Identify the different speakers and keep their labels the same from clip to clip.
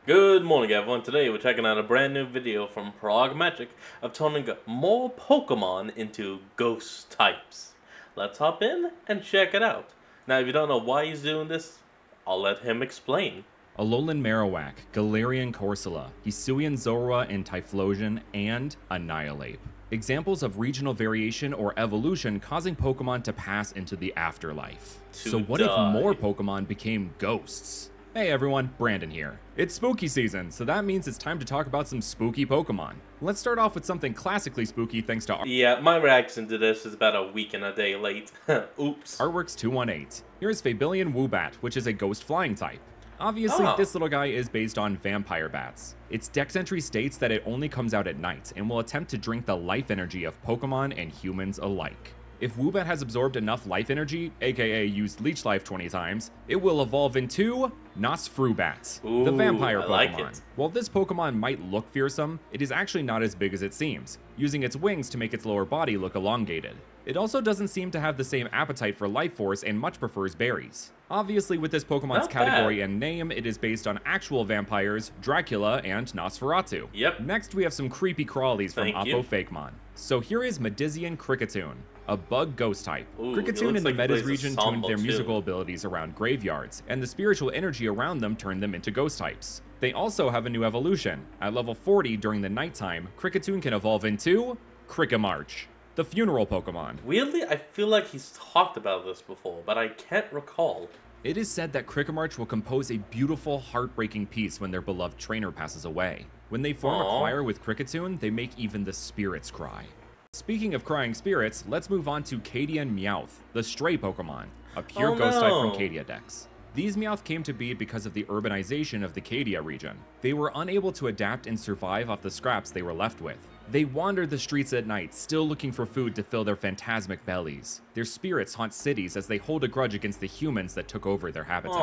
Speaker 1: Good morning, everyone. Today we're checking out a brand new video from Prague Magic of turning more Pokemon into ghost types. Let's hop in and check it out. Now, if you don't know why he's doing this, I'll let him explain.
Speaker 2: Alolan Marowak, Galarian Corsola, Hisuian Zorua and Typhlosion, and Annihilape. Examples of regional variation or evolution causing Pokemon to pass into the afterlife. So what if more Pokemon became ghosts? Hey everyone, Brandon here. It's spooky season, so that means it's time to talk about some spooky Pokemon. Let's start off with something classically spooky thanks to
Speaker 1: Yeah, my reaction to this is about a week and a day late. Oops.
Speaker 2: Artworks 218. Here's Fabian Woobat, which is a ghost flying type. Obviously, this little guy is based on vampire bats. Its dex entry states that it only comes out at night and will attempt to drink the life energy of Pokemon and humans alike. If Woobat has absorbed enough life energy, aka used Leech Life 20 times, it will evolve into Nosfrubat, the vampire Pokemon.
Speaker 1: Like
Speaker 2: While this Pokemon might look fearsome, it is actually not as big as it seems, using its wings to make its lower body look elongated. It also doesn't seem to have the same appetite for life force and much prefers berries. Obviously, with this Pokemon's category and name, it is based on actual vampires, Dracula, and Nosferatu.
Speaker 1: Yep.
Speaker 2: Next, we have some creepy crawlies from Oppo So here is Medizian Kricketune, a bug ghost type. Kricketune in the Metas region tuned their musical abilities around graveyards, and the spiritual energy around them turned them into ghost types. They also have a new evolution. At level 40 during the nighttime, Kricketune can evolve into Krickamarch, the funeral Pokemon.
Speaker 1: Weirdly, I feel like he's talked about this before, but I can't recall.
Speaker 2: It is said that Krickamarch will compose a beautiful, heartbreaking piece when their beloved trainer passes away. When they form a choir with Kricketune, they make even the spirits cry. Speaking of crying spirits, let's move on to Cadian Meowth, the stray Pokemon, a pure ghost type from Cadia Dex. These Meowth came to be because of the urbanization of the Cadia region. They were unable to adapt and survive off the scraps they were left with. They wander the streets at night, still looking for food to fill their phantasmic bellies. Their spirits haunt cities as they hold a grudge against the humans that took over their habitat.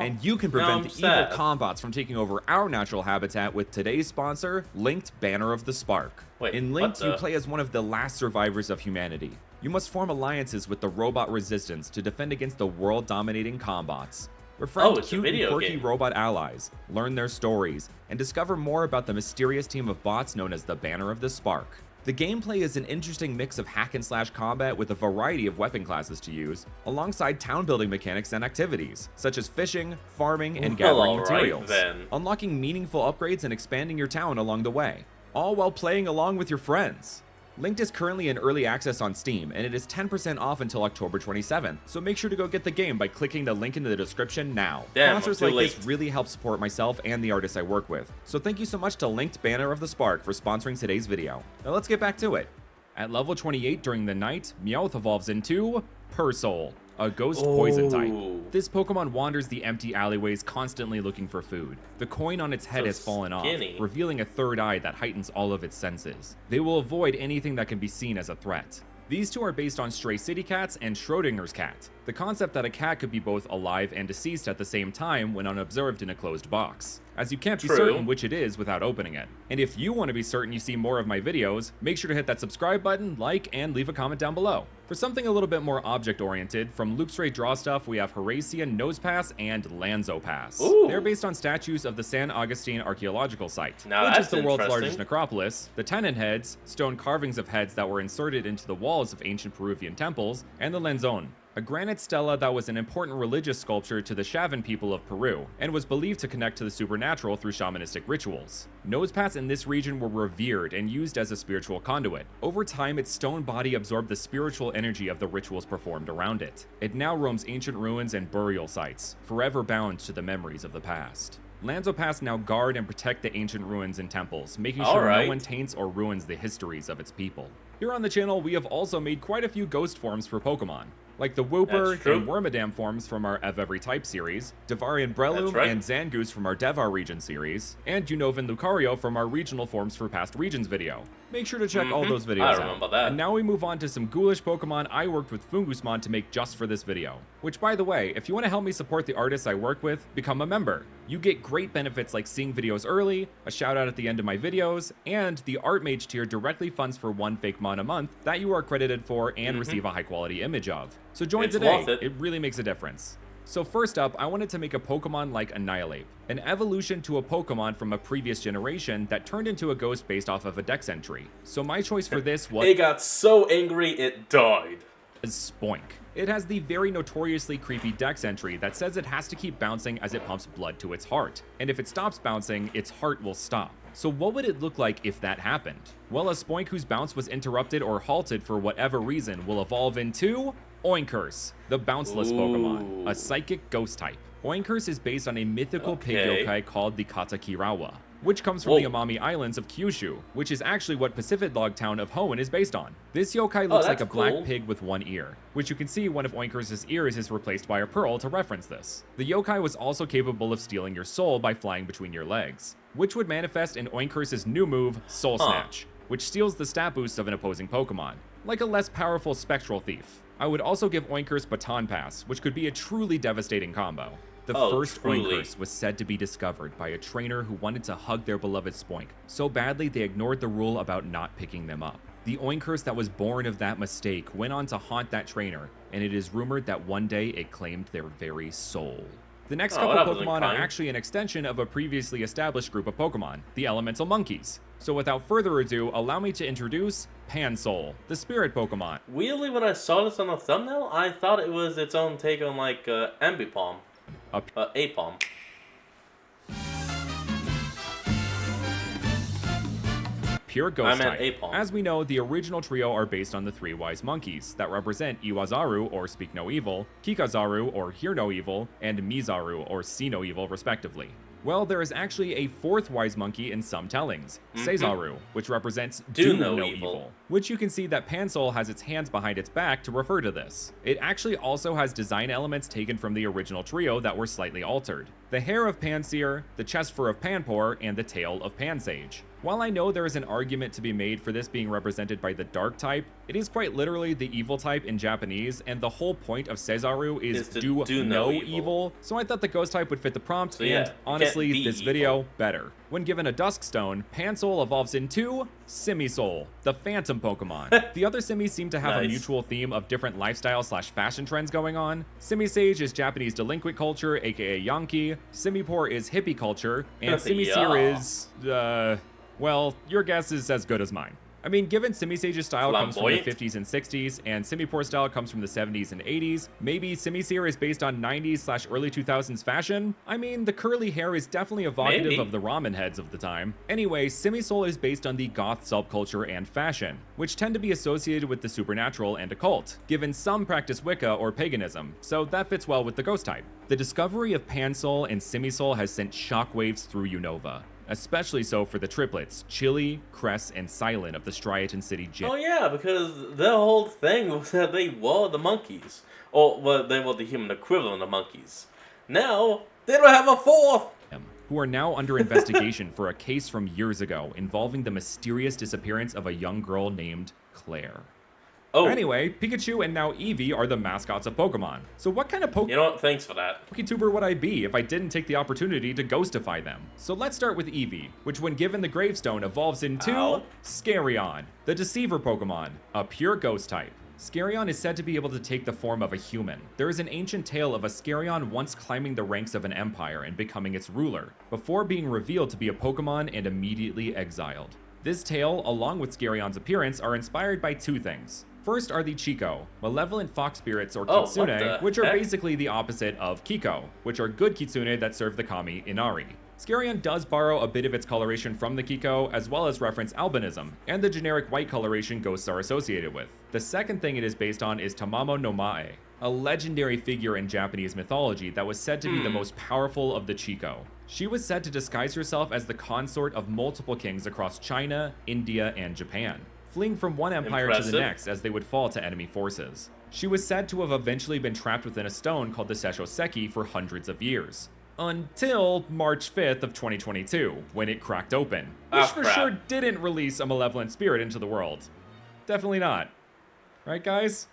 Speaker 2: And you can prevent the evil Combots from taking over our natural habitat with today's sponsor, Linked Banner of the Spark. In Linked, you play as one of the last survivors of humanity. You must form alliances with the robot resistance to defend against the world-dominating Combots. Befriend cute and quirky robot allies, learn their stories, and discover more about the mysterious team of bots known as the Banner of the Spark. The gameplay is an interesting mix of hack and slash combat with a variety of weapon classes to use, alongside town building mechanics and activities, such as fishing, farming, and gathering materials, unlocking meaningful upgrades and expanding your town along the way, all while playing along with your friends. Linked is currently in early access on Steam, and it is 10% off until October 27th, so make sure to go get the game by clicking the link in the description now. Sponsors like this really help support myself and the artists I work with, so thank you so much to Linked Banner of the Spark for sponsoring today's video. Now let's get back to it. At level 28 during the night, Meowth evolves into Pursoul, a ghost poison type. This Pokemon wanders the empty alleyways constantly looking for food. The coin on its head has fallen off, revealing a third eye that heightens all of its senses. They will avoid anything that can be seen as a threat. These two are based on stray city cats and Schrodinger's cat, the concept that a cat could be both alive and deceased at the same time when unobserved in a closed box, as you can't be certain which it is without opening it. And if you want to be certain you see more of my videos, make sure to hit that subscribe button, like, and leave a comment down below. For something a little bit more object-oriented, from Luxray Draw Stuff, we have Haracian Nosepass and Lanzopass. They're based on statues of the San Agustin Archaeological Site, which is the world's largest necropolis, the tenon heads, stone carvings of heads that were inserted into the walls of ancient Peruvian temples, and the Lanzone, a granite stela that was an important religious sculpture to the Chavan people of Peru, and was believed to connect to the supernatural through shamanistic rituals. Nosepass in this region were revered and used as a spiritual conduit. Over time, its stone body absorbed the spiritual energy of the rituals performed around it. It now roams ancient ruins and burial sites, forever bound to the memories of the past. Lanzopass now guard and protect the ancient ruins and temples, making sure no one taints or ruins the histories of its people. Here on the channel, we have also made quite a few ghost forms for Pokemon, like the Wooper and Wormadam forms from our Of Every Type series, Devarian Breloom and Zangoose from our Devar region series, and Unova and Lucario from our regional forms for past regions video. Make sure to check all those videos out. And now we move on to some ghoulish Pokemon I worked with Fungusmon to make just for this video. Which, by the way, if you want to help me support the artists I work with, become a member. You get great benefits like seeing videos early, a shout out at the end of my videos, and the Art Mage tier directly funds for one fake mon a month that you are credited for and receive a high quality image of. So join today, it really makes a difference. So first up, I wanted to make a Pokemon like Annihilate, an evolution to a Pokemon from a previous generation that turned into a ghost based off of a dex entry. So my choice for this was
Speaker 1: It got so angry it died.
Speaker 2: Spoink. It has the very notoriously creepy dex entry that says it has to keep bouncing as it pumps blood to its heart, and if it stops bouncing, its heart will stop. So what would it look like if that happened? Well, a Spoink whose bounce was interrupted or halted for whatever reason will evolve into Oinkurs, the bounceless Pokemon, a psychic ghost type. Oinkurs is based on a mythical pig yokai called the Katakirawa, which comes from the Amami Islands of Kyushu, which is actually what Pacific Log town of Hoenn is based on. This yokai looks like a black pig with one ear, which you can see one of Oinkurs' ears is replaced by a pearl to reference this. The yokai was also capable of stealing your soul by flying between your legs, which would manifest in Oinkurs' new move, Soul Snatch, which steals the stat boost of an opposing Pokemon, like a less powerful spectral thief. I would also give Oinkurs Baton Pass, which could be a truly devastating combo. The first Oinkurs was said to be discovered by a trainer who wanted to hug their beloved Spoink so badly they ignored the rule about not picking them up. The Oinkurs that was born of that mistake went on to haunt that trainer, and it is rumored that one day it claimed their very soul. The next couple Pokemon are actually an extension of a previously established group of Pokemon, the Elemental Monkeys. So without further ado, allow me to introduce Pansoul, the spirit Pokemon.
Speaker 1: Weirdly, when I saw this on the thumbnail, I thought it was its own take on like Ambipom. Apom.
Speaker 2: Pure ghost type. As we know, the original trio are based on the three wise monkeys that represent Iwazaru, or Speak No Evil, Kikazaru, or Hear No Evil, and Mizaru, or See No Evil, respectively. Well, there is actually a fourth wise monkey in some tellings, Seizaru, which represents Do No Evil, which you can see that Pansoul has its hands behind its back to refer to this. It actually also has design elements taken from the original trio that were slightly altered. The hair of Pansear, the chest fur of Panpour, and the tail of Pansage. While I know there is an argument to be made for this being represented by the dark type, it is quite literally the evil type in Japanese, and the whole point of Seizaru is do no evil, so I thought the ghost type would fit the prompt, so and honestly, this video, better. When given a Dusk Stone, Pansoul evolves into Simisoul, the phantom Pokemon. The other Simis seem to have a mutual theme of different lifestyle/fashion trends going on. Simisage is Japanese delinquent culture, aka Yankee, Simipour is hippie culture, and Simisear is, well, your guess is as good as mine. I mean, given Simisage's style comes from the 50s and 60s, and Simipour's style comes from the 70s and 80s, maybe Simisear is based on 90s/early 2000s fashion? I mean, the curly hair is definitely evocative of the ramen heads of the time. Anyway, Simisoul is based on the goth subculture and fashion, which tend to be associated with the supernatural and occult, given some practice Wicca or paganism, so that fits well with the ghost type. The discovery of Pansoul and Simisoul has sent shockwaves through Unova. Especially so for the triplets, Chili, Cress, and Silent of the Striaton City Gym.
Speaker 1: Oh yeah, because their whole thing was that they were the monkeys. Or, well, they were the human equivalent of monkeys. Now, they don't have a fourth!
Speaker 2: Who are now under investigation for a case from years ago involving the mysterious disappearance of a young girl named Claire. Anyway, Pikachu and now Eevee are the mascots of Pokemon. So what kind of
Speaker 1: You know what? Thanks for that.
Speaker 2: PokeTuber would I be if I didn't take the opportunity to ghostify them? So let's start with Eevee, which when given the Gravestone evolves into Scarion, the Deceiver Pokemon, a pure ghost type. Scarion is said to be able to take the form of a human. There is an ancient tale of a Scarion once climbing the ranks of an empire and becoming its ruler, before being revealed to be a Pokemon and immediately exiled. This tale, along with Scarion's appearance, are inspired by two things. First are the Chico, malevolent fox spirits or Kitsune, which are basically the opposite of Kiko, which are good Kitsune that serve the kami Inari. Scarion does borrow a bit of its coloration from the Kiko, as well as reference albinism, and the generic white coloration ghosts are associated with. The second thing it is based on is Tamamo no Mae, a legendary figure in Japanese mythology that was said to be the most powerful of the Chico. She was said to disguise herself as the consort of multiple kings across China, India, and Japan, fleeing from one empire to the next as they would fall to enemy forces. She was said to have eventually been trapped within a stone called the Seshoseki for hundreds of years. Until March 5th of 2022, when it cracked open, which for sure didn't release a malevolent spirit into the world. Definitely not. Right, guys?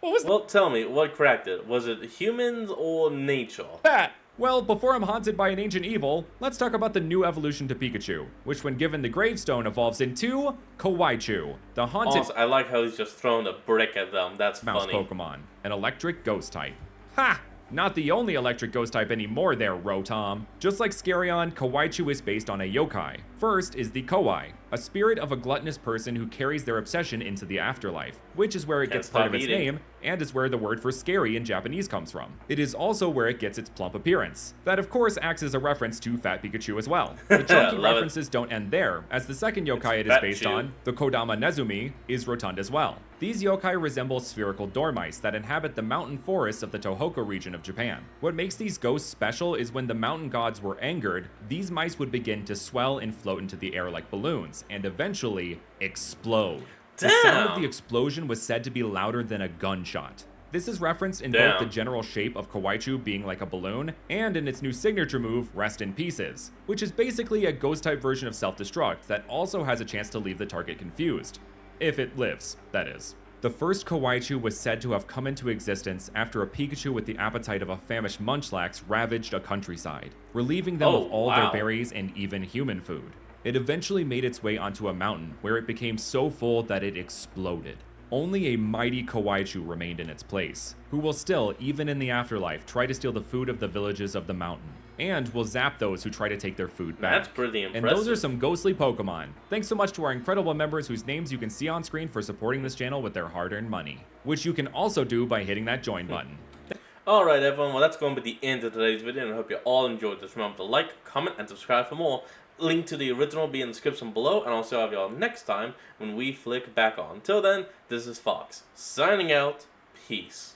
Speaker 1: Well, tell me, what cracked it? Was it humans or nature?
Speaker 2: That! Well, before I'm haunted by an ancient evil, let's talk about the new evolution to Pikachu, which when given the Gravestone evolves into Kawaichu, the haunted...
Speaker 1: Also, I like how he's just throwing a brick at them, that's
Speaker 2: mouse
Speaker 1: funny.
Speaker 2: Pokemon, an electric ghost type. Ha! Not the only electric ghost type anymore there, Rotom. Just like Scarion, Kawaichu is based on a yokai. First is the Kowai, a spirit of a gluttonous person who carries their obsession into the afterlife, which is where it gets part of its name, and is where the word for scary in Japanese comes from. It is also where it gets its plump appearance. That of course acts as a reference to Fat Pikachu as well. The chunky references don't end there, as the second yokai it is based on, the Kodama Nezumi, is rotund as well. These yokai resemble spherical dormice that inhabit the mountain forests of the Tohoku region of Japan. What makes these ghosts special is when the mountain gods were angered, these mice would begin to swell and float into the air like balloons, and eventually explode.
Speaker 1: Damn.
Speaker 2: The sound of the explosion was said to be louder than a gunshot. This is referenced in both the general shape of Kawaichu being like a balloon, and in its new signature move, Rest in Pieces, which is basically a ghost-type version of self-destruct that also has a chance to leave the target confused. If it lives, that is. The first Kawaichu was said to have come into existence after a Pikachu with the appetite of a famished Munchlax ravaged a countryside, relieving them of all their berries and even human food. It eventually made its way onto a mountain, where it became so full that it exploded. Only a mighty Kawaichu remained in its place, who will still, even in the afterlife, try to steal the food of the villages of the mountain, and will zap those who try to take their food back.
Speaker 1: That's pretty impressive.
Speaker 2: And those are some ghostly Pokemon. Thanks so much to our incredible members whose names you can see on screen for supporting this channel with their hard-earned money, which you can also do by hitting that join button.
Speaker 1: Alright everyone, well that's going to be the end of today's video, and I hope you all enjoyed this. Remember to like, comment, and subscribe for more. Link to the original will be in the description below, and I'll see y'all next time when we flick back on. Till then, this is Fox, signing out. Peace.